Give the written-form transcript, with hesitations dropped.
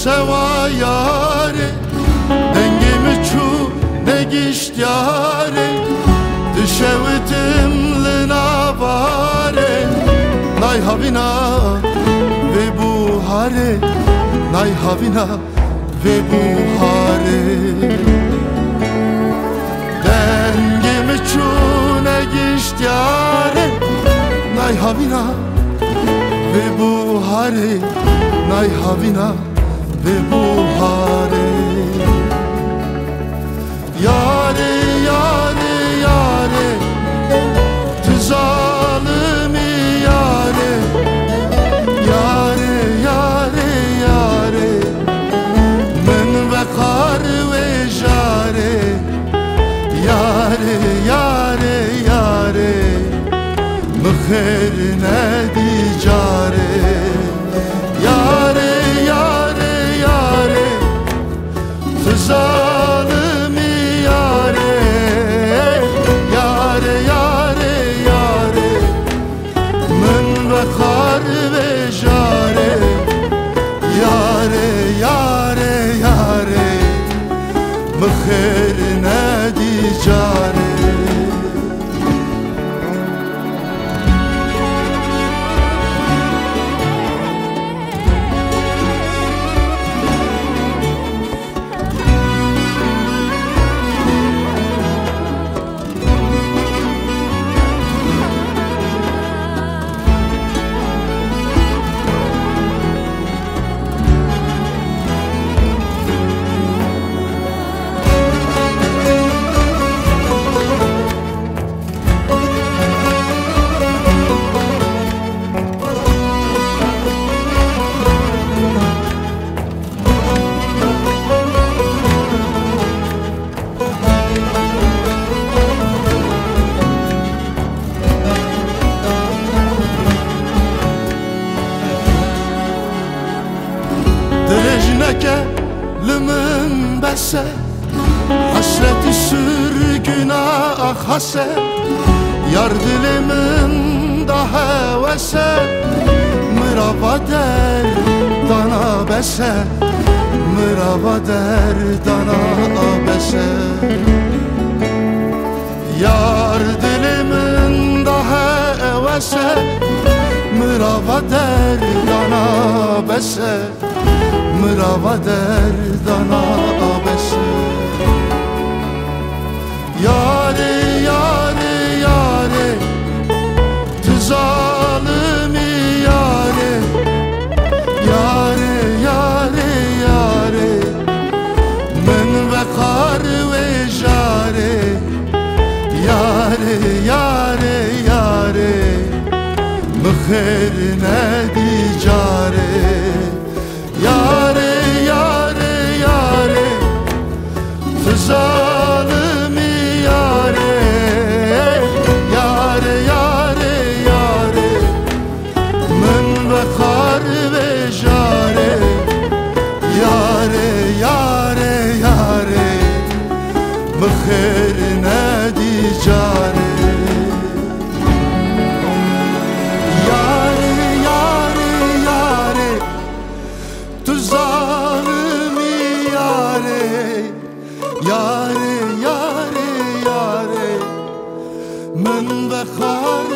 Seva yare dengemi çu ne gişt yare düşevitim lina vare nay havina ve buhare nay havina ve buhare dengemi çu ne gişt yare nay havina ve buhare nay havina ve buhare yare yare yare tu zalimi yare yare yare yare men ve kar ve jare yare yare yare mıkher ne dicare yare zalimi yare yare yare yare men ve kar ve jare yare yare yare mıkher ne dicare Derejneke lümün bese hasreti sürgüne ahase yar dilimin da hevese mırava der dana bese mırava der dana bese yar dilimin da hevese mırava der dana bese mırava der dana bese yare yare yare tu zalimi yare yare yare yare men ve kar ve jare yare yare yare mıkher ne dicare yare yare yare tu zalimi yare yare yare yare men ve kar ve jare yare yare yare mıkher ne dicare yare yare yare men ve kar